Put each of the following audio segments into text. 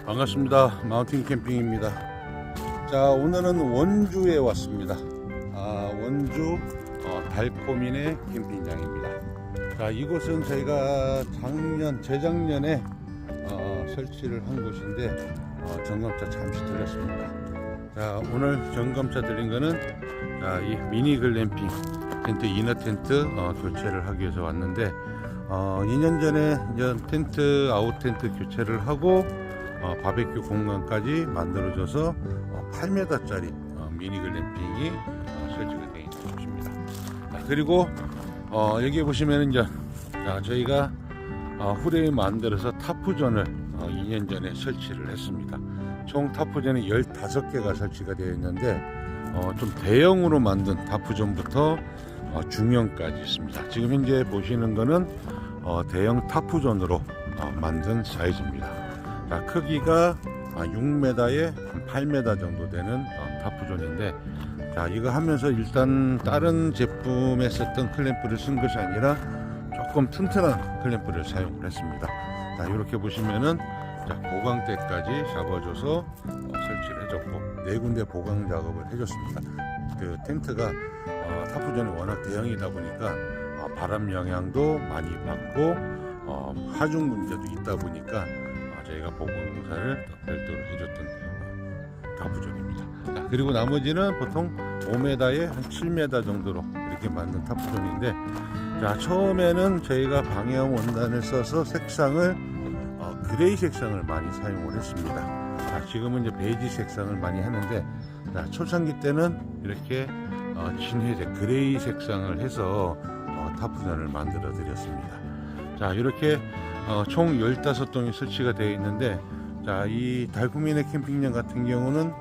반갑습니다. 마운틴 캠핑입니다. 자, 오늘은 원주에 왔습니다. 원주 달코민의 캠핑장입니다. 자, 이곳은 저희가 재작년에 설치를 한 곳인데 점검차 잠시 들렸습니다. 자, 오늘 점검차 들린 거는 이 미니 글램핑 텐트, 이너 텐트 교체를 하기 위해서 왔는데 2년 전에 이제 텐트, 아웃 텐트 교체를 하고 바베큐 공간까지 만들어져서 8m짜리 미니 글램핑이 설치가 되어 있는 곳입니다. 그리고 여기 보시면 이제 저희가 후레임 만들어서 타프존을 2년 전에 설치를 했습니다. 총 타프존이 15개가 설치가 되어 있는데 좀 대형으로 만든 타프존부터 중형까지 있습니다. 지금 현재 보시는 거는 대형 타프존으로 만든 사이즈입니다. 자, 크기가 6m에 8m 정도 되는 타프존인데, 자, 이거 하면서 일단 다른 제품에 썼던 클램프를 쓴 것이 아니라 조금 튼튼한 클램프를 사용을 했습니다. 자, 이렇게 보시면은 보강대까지 잡아줘서 설치를 해줬고 4군데 보강 작업을 해줬습니다. 그 텐트가 타프존이 워낙 대형이다 보니까 바람 영향도 많이 받고 하중 문제도 있다 보니까 저희가 보강 공사를 별도로 해줬던 타프존입니다. 자, 그리고 나머지는 보통 5m에 한 7m 정도로 이렇게 만든 타프존인데, 자, 처음에는 저희가 방해형 원단을 써서 색상을 그레이 색상을 많이 사용을 했습니다. 자, 지금은 이제 베이지 색상을 많이 하는데, 자, 초창기 때는 이렇게 진회색 그레이 색상을 해서 타프존을 만들어 드렸습니다. 자, 이렇게 총 15동이 설치가 되어 있는데, 자, 이 달코민의 캠핑장 같은 경우는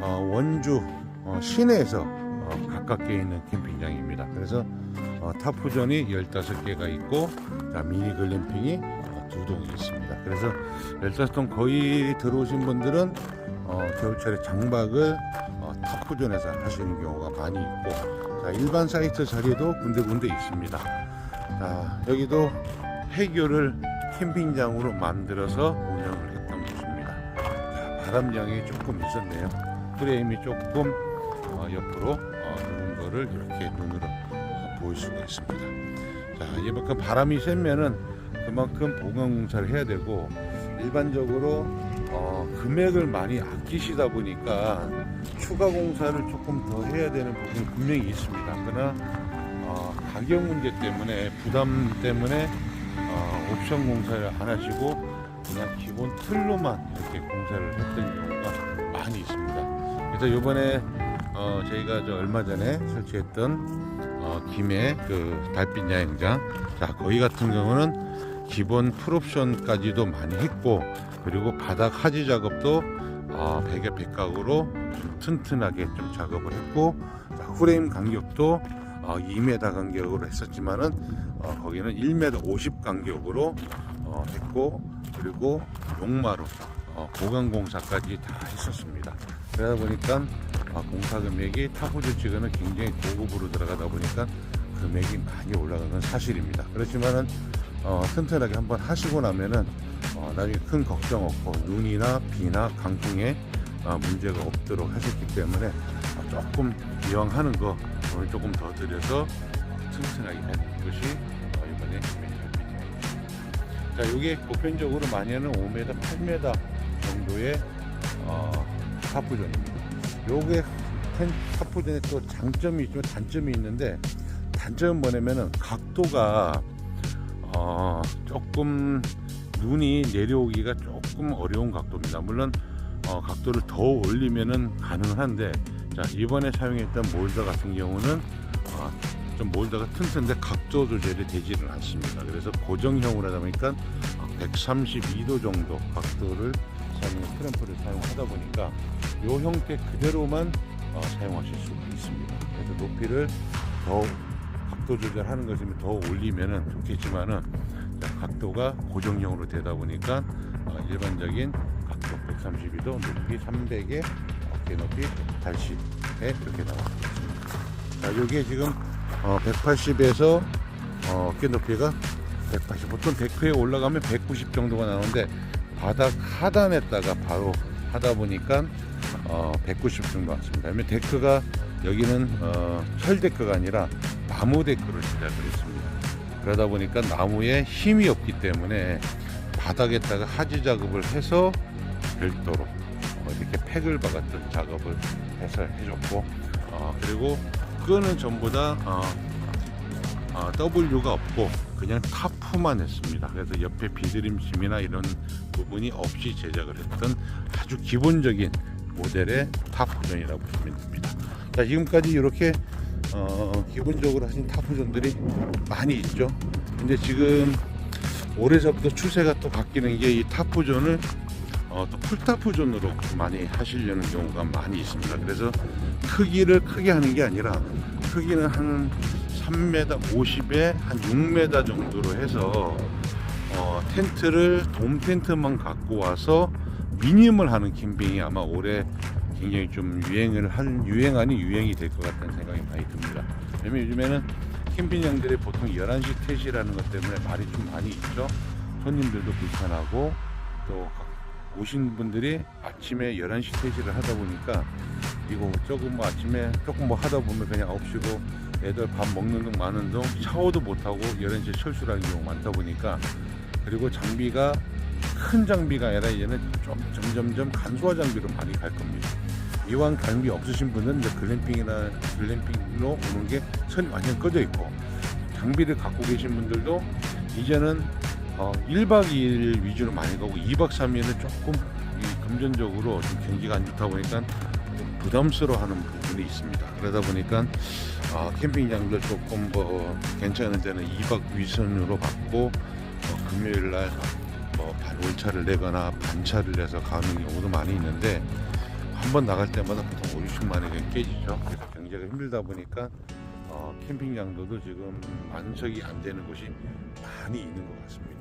원주 시내에서 가깝게 있는 캠핑장입니다. 그래서 타프존이 15개가 있고, 자, 미니 글램핑이 2동이 있습니다. 그래서 15동 거의 들어오신 분들은 겨울철에 장박을 타프존에서 하시는 경우가 많이 있고, 자, 일반 사이트 자리도 군데군데 있습니다. 자, 여기도 폐교를 캠핑장으로 만들어서 운영을 했던 곳입니다. 자, 바람장이 조금 있었네요. 프레임이 조금 옆으로 누른 거를 이렇게 눈으로 보일 수가 있습니다. 자, 이만큼 바람이 세면은 그만큼 보강 공사를 해야 되고, 일반적으로 금액을 많이 아끼시다 보니까 추가 공사를 조금 더 해야 되는 부분이 분명히 있습니다. 그러나 가격 문제 때문에, 부담 때문에 옵션 공사를 안 하시고 그냥 기본 틀로만 이렇게 공사를 했던 경우가 많이 있습니다. 그래서 이번에 저희가 얼마 전에 설치했던 김해 그 달빛 야영장, 자, 거기 같은 경우는 기본 풀옵션까지도 많이 했고, 그리고 바닥 하지 작업도 베개 백각으로 좀 튼튼하게 좀 작업을 했고, 자, 후레임 간격도 2m 간격으로 했었지만은 거기는 1m 50 간격으로 했고, 그리고 용마루 보강 공사까지 다 했었습니다. 그러다 보니까 공사 금액이 타프존 측에는 굉장히 고급으로 들어가다 보니까 금액이 많이 올라간 건 사실입니다. 그렇지만은 튼튼하게 한번 하시고 나면은 나중에 큰 걱정 없고 눈이나 비나 강풍에 문제가 없도록 하셨기 때문에 조금 이왕 하는 거 오늘 조금 더 들여서 튼튼하게 하는 것이 이번에 자, 이게 보편적으로 많이 하는 5m, 8m 정도의 타프존입니다. 요게 타프존에 또 장점이 있지만 단점이 있는데, 단점은 뭐냐면은 각도가 조금 눈이 내려오기가 조금 어려운 각도입니다. 물론 각도를 더 올리면은 가능한데, 자, 이번에 사용했던 몰더 같은 경우는 좀 몰더가 튼튼한데 각도 조절이 되지는 않습니다. 그래서 고정형으로 하다 보니까 132도 정도 각도를 사용해 클램프를 사용하다 보니까 이 형태 그대로만 사용하실 수가 있습니다. 그래서 높이를 더 각도 조절하는 것이면 더 올리면은 좋겠지만은, 각도가 고정형으로 되다 보니까 일반적인 각도 132도, 높이 300에 어깨 높이 80에 이렇게 나왔습니다. 자, 여기에 지금 180에서 어깨 높이가 180, 보통 100회에 올라가면 190 정도가 나오는데 바닥 하단에다가 바로 하다 보니까 190 정도 왔습니다. 그러면 데크가 여기는 철 데크가 아니라 나무 데크로 제작을 했습니다. 그러다 보니까 나무에 힘이 없기 때문에 바닥에다가 하지 작업을 해서 별도로 이렇게 팩을 박았던 작업을 해서 해줬고, 그리고 끈은 전부 다 W가 없고 그냥 타프만 했습니다. 그래서 옆에 비드림심이나 이런 부분이 없이 제작을 했던 아주 기본적인 모델의 타프존이라고 보시면 됩니다. 자, 지금까지 이렇게 기본적으로 하신 타프존들이 많이 있죠. 근데 지금 올해서부터 추세가 또 바뀌는 게 이 타프존을 또 풀타프존으로 많이 하시려는 경우가 많이 있습니다. 그래서 크기를 크게 하는 게 아니라 크기는 한 3m 50에 한 6m 정도로 해서 텐트를 돔 텐트만 갖고 와서 미니멀 하는 캠핑이 아마 올해 굉장히 좀 유행 아닌 유행이 될 것 같다는 생각이 많이 듭니다. 왜냐면 요즘에는 캠핑장들이 보통 11시 퇴실하는 것 때문에 말이 좀 많이 있죠. 손님들도 불편하고 또 오신 분들이 아침에 11시 퇴실을 하다 보니까 이거 조금 아침에 조금 하다 보면 그냥 9시고 애들 밥 먹는 둥 마는 둥 샤워도 못하고 11시에 철수라는 경우가 많다 보니까, 그리고 장비가 큰 장비가 아니라 이제는 좀 점점점 간소화 장비로 많이 갈 겁니다. 이왕 장비 없으신 분은 이제 글램핑로 오는 게 선이 완전 꺼져 있고, 장비를 갖고 계신 분들도 이제는 1박 2일 위주로 많이 가고 2박 3일은 조금 금전적으로 좀 경기가 안 좋다 보니까 좀 부담스러워하는 부분이 있습니다. 그러다 보니까 캠핑장도 조금 괜찮은 데는 2박 위선으로 받고 금요일날 월차를 내거나 반차를 내서 가는 경우도 많이 있는데, 한번 나갈 때마다 보통 5-60만 원이 깨지죠. 그래서 경제가 힘들다 보니까 캠핑장도 지금 만석이 안 되는 곳이 많이 있는 것 같습니다.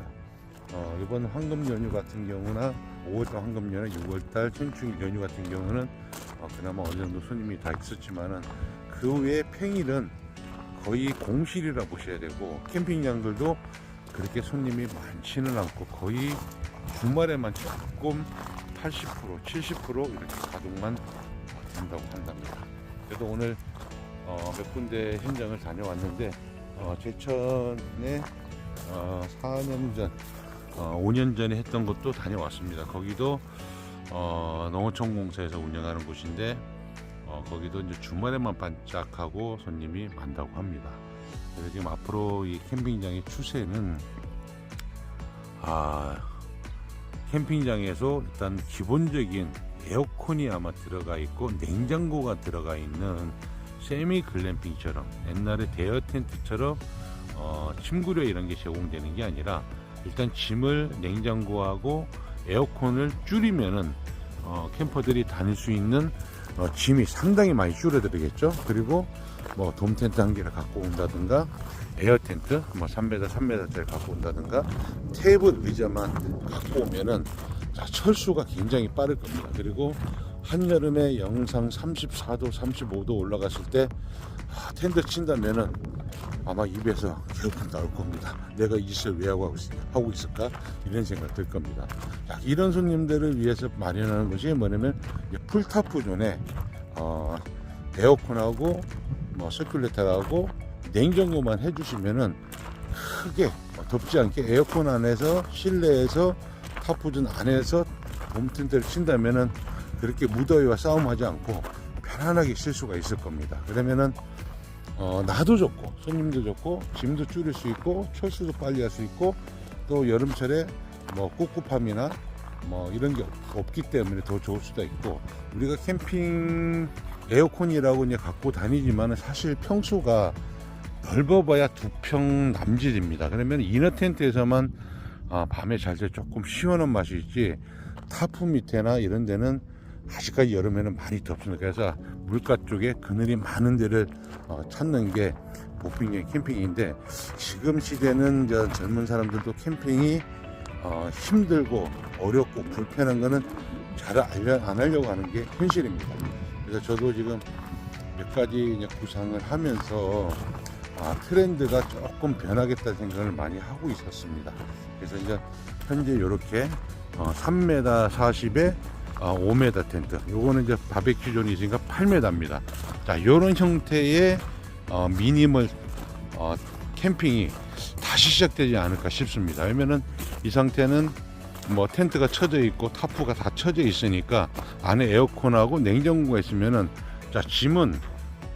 이번 황금 연휴 같은 경우나 5월달 황금 연휴, 6월달 천충 연휴 같은 경우는 그나마 어느 정도 손님이 다 있었지만은 그 외에 평일은 거의 공실이라 보셔야 되고, 캠핑장들도 그렇게 손님이 많지는 않고 거의 주말에만 조금 80%, 70% 이렇게 가동만 된다고 한답니다. 그래도 오늘 몇 군데 현장을 다녀왔는데 제천에 4년 전, 5년 전에 했던 것도 다녀왔습니다. 거기도 농어촌공사에서 운영하는 곳인데 거기도 이제 주말에만 반짝하고 손님이 많다고 합니다. 그래서 지금 앞으로 이 캠핑장의 추세는 캠핑장에서 일단 기본적인 에어컨이 아마 들어가 있고 냉장고가 들어가 있는 세미 글램핑처럼 옛날에 대여 텐트처럼 침구류 이런 게 제공되는 게 아니라 일단 짐을 냉장고하고 에어컨을 줄이면은 캠퍼들이 다닐 수 있는 짐이 상당히 많이 줄어들겠죠. 그리고 돔 텐트 한 개를 갖고 온다든가 에어 텐트 3m, 3m짜리 갖고 온다든가 테이블 의자만 갖고 오면은 철수가 굉장히 빠를 겁니다. 그리고 한여름에 영상 34도, 35도 올라갔을 때 텐트 친다면은 아마 입에서 개우픈 나올 겁니다. 내가 이 짓을 왜 하고 있을까? 이런 생각 들 겁니다. 자, 이런 손님들을 위해서 마련하는 것이 뭐냐면 풀타프존에 에어컨하고 서큘레이터하고 냉장고만 해주시면은 크게 덥지 않게 에어컨 안에서 실내에서 타프존 안에서 돔 텐트를 친다면은 그렇게 무더위와 싸움하지 않고 편안하게 쉴 수가 있을 겁니다. 그러면은 나도 좋고 손님도 좋고 짐도 줄일 수 있고 철수도 빨리 할 수 있고 또 여름철에 꿉꿉함이나 이런 게 없기 때문에 더 좋을 수도 있고, 우리가 캠핑 에어컨이라고 이제 갖고 다니지만 사실 평수가 넓어봐야 2평 남짓입니다. 그러면 이너 텐트에서만 밤에 잘 때 조금 시원한 맛이 있지 타프 밑에나 이런 데는 아직까지 여름에는 많이 덥습니다. 그래서 물가 쪽에 그늘이 많은 데를 찾는 게 보핑형 캠핑인데, 지금 시대는 젊은 사람들도 캠핑이 힘들고 어렵고 불편한 거는 잘 안 하려고 하는 게 현실입니다. 그래서 저도 지금 몇 가지 이제 구상을 하면서 트렌드가 조금 변하겠다는 생각을 많이 하고 있었습니다. 그래서 이제 현재 이렇게 3m 40에 5m 텐트. 요거는 이제 바베큐 존이 있으니까 8m입니다. 자, 요런 형태의 미니멀 캠핑이 다시 시작되지 않을까 싶습니다. 왜냐면은 이 상태는 뭐 텐트가 쳐져 있고 타프가 다 쳐져 있으니까 안에 에어컨하고 냉장고가 있으면은 자, 짐은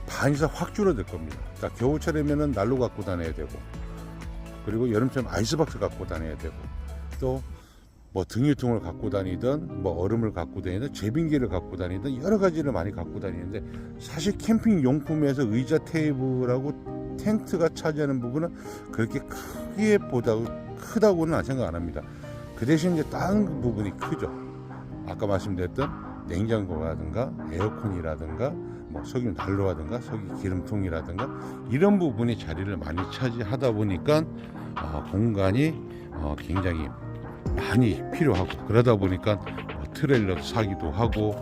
반 이상 확 줄어들 겁니다. 자, 겨울철이면은 난로 갖고 다녀야 되고, 그리고 여름철 아이스박스 갖고 다녀야 되고, 또 뭐 등유통을 갖고 다니든 뭐 얼음을 갖고 다니든 제빙기를 갖고 다니든 여러 가지를 많이 갖고 다니는데, 사실 캠핑 용품에서 의자 테이블하고 텐트가 차지하는 부분은 그렇게 크다고는 생각 안 합니다. 그 대신 이제 다른 부분이 크죠. 아까 말씀드렸던 냉장고라든가 에어컨이라든가 뭐 석유 난로라든가 석유 기름통이라든가 이런 부분이 자리를 많이 차지하다 보니까 공간이 굉장히 많이 필요하고, 그러다 보니까 트레일러 사기도 하고,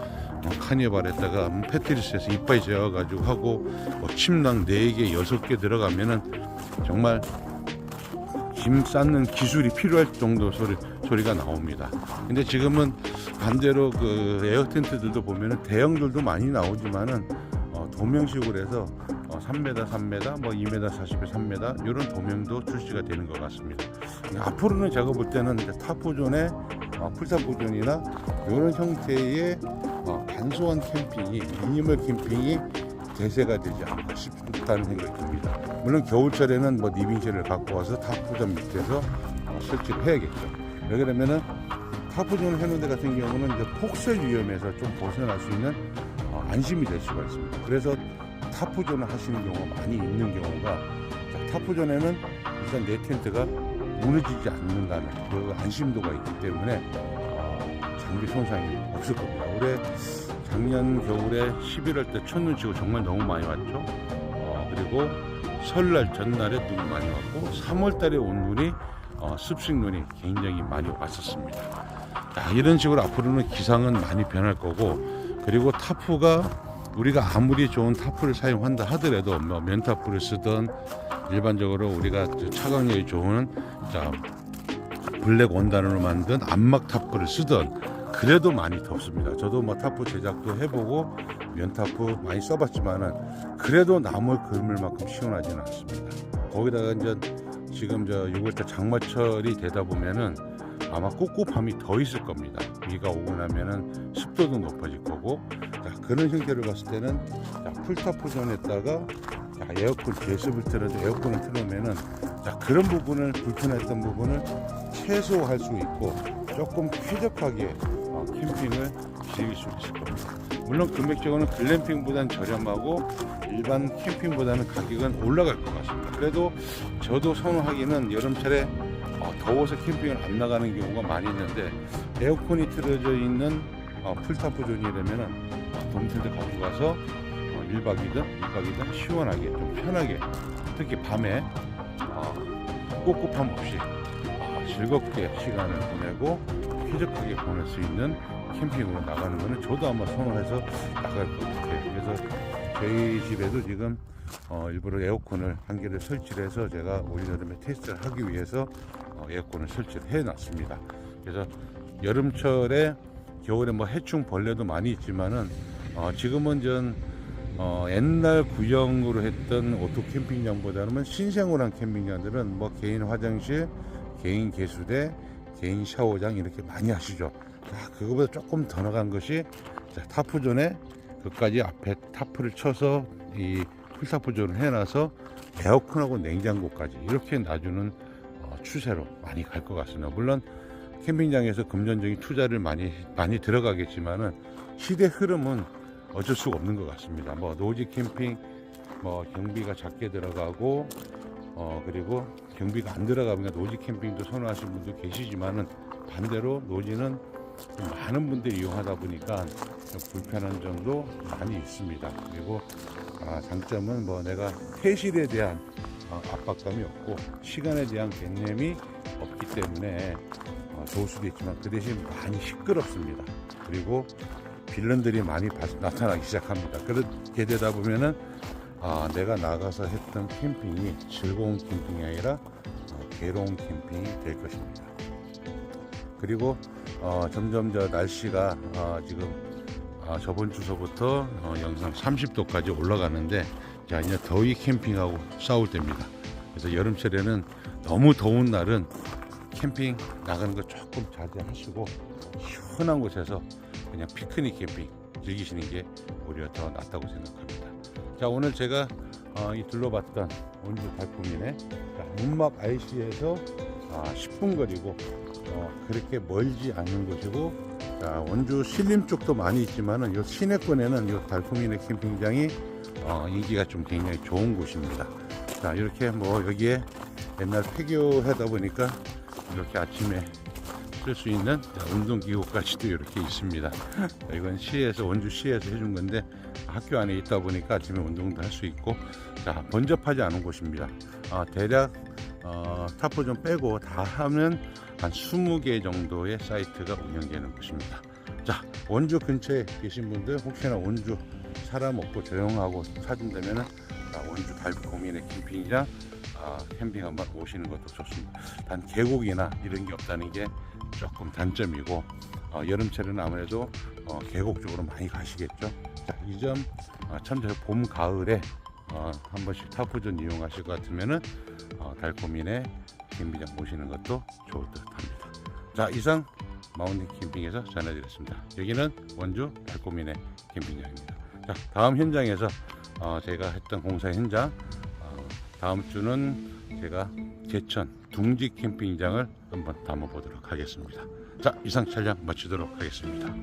카니발에다가 패트리스에서 이빨 재워가지고 하고, 침낭 4개 6개 들어가면은 정말 짐 쌓는 기술이 필요할 정도 소리가 나옵니다. 근데 지금은 반대로 그 에어 텐트들도 보면은 대형들도 많이 나오지만은 도명식으로 해서 3m, 3m, 뭐 2m 40에 3m 이런 도명도 출시가 되는 것 같습니다. 앞으로는 제가 볼 때는 타프존에 풀타프존이나 이런 형태의 간소한 캠핑이, 미니멀 캠핑이 대세가 되지 않을까 싶다는 생각이 듭니다. 물론 겨울철에는 뭐 리빙쉘을 갖고 와서 타프존 밑에서 설치를 해야겠죠. 왜 그러면은 타프존 해놓은 데 같은 경우는 이제 폭설 위험에서 좀 벗어날 수 있는 안심이 될 수가 있습니다. 그래서 타프존을 하시는 경우가 많이 있는 경우가, 타프존에는 일단 내 텐트가 무너지지 않는다는 그 안심도가 있기 때문에 장비 손상이 없을 겁니다. 올해 작년 겨울에 11월 때 첫눈 치고 정말 너무 많이 왔죠. 그리고 설날 전날에 눈이 많이 왔고, 3월 달에 온 눈이 습식 눈이 굉장히 많이 왔었습니다. 자, 이런 식으로 앞으로는 기상은 많이 변할 거고, 그리고 타프가 우리가 아무리 좋은 타프를 사용한다 하더라도 뭐 면타프를 쓰던 일반적으로 우리가 차광력이 좋은 블랙 원단으로 만든 암막 타프를 쓰던 그래도 많이 덥습니다. 저도 뭐 타프 제작도 해보고 면타프 많이 써봤지만은 그래도 나무를 긁을 만큼 시원하지는 않습니다. 거기다가 이제 지금 6월달 장마철이 되다 보면은 아마 꿉꿉함이 더 있을 겁니다. 비가 오고 나면은 습도도 높아질 거고, 그런 형태를 봤을 때는 풀타프존에다가 에어컨 배수를 틀어도 에어컨을 틀으면은 그런 부분을 불편했던 부분을 최소화할 수 있고 조금 쾌적하게 캠핑을 즐길 수 있을 겁니다. 물론 금액적으로는 글램핑보다는 저렴하고 일반 캠핑보다는 가격은 올라갈 것 같습니다. 그래도 저도 선호하기는 여름철에 더워서 캠핑을 안 나가는 경우가 많이 있는데, 에어컨이 틀어져 있는 풀타프존이라면은 돔텐트 가져가서 1박이든 2박이든 시원하게 좀 편하게, 특히 밤에 꿉꿉함 없이 즐겁게 시간을 보내고 쾌적하게 보낼 수 있는 캠핑으로 나가는 거는 저도 아마 선호해서 나갈 것 같아요. 그래서 저희 집에도 지금 일부러 에어컨을 한 개를 설치를 해서 제가 올 여름에 테스트를 하기 위해서 에어컨을 설치를 해 놨습니다. 그래서 여름철에 겨울에 뭐 해충 벌레도 많이 있지만은 지금은 옛날 구형으로 했던 오토 캠핑장보다는 신생활한 캠핑장들은 뭐 개인 화장실, 개인 개수대, 개인 샤워장 이렇게 많이 하시죠. 그거보다 조금 더 나간 것이 타프존에 그까지 앞에 타프를 쳐서 이 풀타프존을 해놔서 에어컨하고 냉장고까지 이렇게 놔주는 추세로 많이 갈 것 같습니다. 물론 캠핑장에서 금전적인 투자를 많이 들어가겠지만은 시대 흐름은 어쩔 수가 없는 것 같습니다. 뭐 노지 캠핑 뭐 경비가 작게 들어가고 그리고 경비가 안 들어가면 노지 캠핑도 선호하시는 분도 계시지만은 반대로 노지는 많은 분들이 이용하다 보니까 좀 불편한 점도 많이 있습니다. 그리고 장점은 뭐 내가 퇴실에 대한 압박감이 없고 시간에 대한 개념이 없기 때문에 좋을 수도 있지만 그 대신 많이 시끄럽습니다. 그리고 빌런들이 많이 나타나기 시작합니다. 그렇게 되다 보면은 내가 나가서 했던 캠핑이 즐거운 캠핑이 아니라 괴로운 캠핑이 될 것입니다. 그리고 점점 저 날씨가 지금 저번 주서부터 영상 30도까지 올라가는데, 자, 이제 더위 캠핑하고 싸울 때입니다. 그래서 여름철에는 너무 더운 날은 캠핑 나가는 거 조금 자제하시고 시원한 곳에서 그냥 피크닉 캠핑 즐기시는 게 오히려 더 낫다고 생각합니다. 자, 오늘 제가 이 둘러봤던 원주 달콤이네, 문막 IC에서 10분 거리고 그렇게 멀지 않은 곳이고, 자, 원주 신림 쪽도 많이 있지만은 요 시내권에는 요 달콤이네 캠핑장이 인기가 좀 굉장히 좋은 곳입니다. 자, 이렇게 뭐 여기에 옛날 폐교하다 보니까 이렇게 아침에 쓸 수 있는 운동기구까지도 이렇게 있습니다. 이건 시에서, 원주 시에서 해준 건데 학교 안에 있다 보니까 아침에 운동도 할 수 있고, 자, 번잡하지 않은 곳입니다. 대략 타포 좀 빼고 다 하면 한 20개 정도의 사이트가 운영되는 곳입니다. 자, 원주 근처에 계신 분들 혹시나 원주 사람 없고 조용하고 찾은다면은 원주 달콤이네 캠핑장 캠핑 한번 오시는 것도 좋습니다. 단 계곡이나 이런 게 없다는 게 조금 단점이고, 여름철에는 아무래도 계곡 쪽으로 많이 가시겠죠. 자, 이 점 참 봄 가을에 한 번씩 타포전 이용하실 것 같으면은 달콤이네 캠핑장 오시는 것도 좋을 듯 합니다. 자, 이상 마운틴 캠핑에서 전해드렸습니다. 여기는 원주 달콤이네 캠핑장입니다. 자, 다음 현장에서 제가 했던 공사 현장, 다음 주는 제가 제천 둥지 캠핑장을 한번 담아보도록 하겠습니다. 자, 이상 촬영 마치도록 하겠습니다.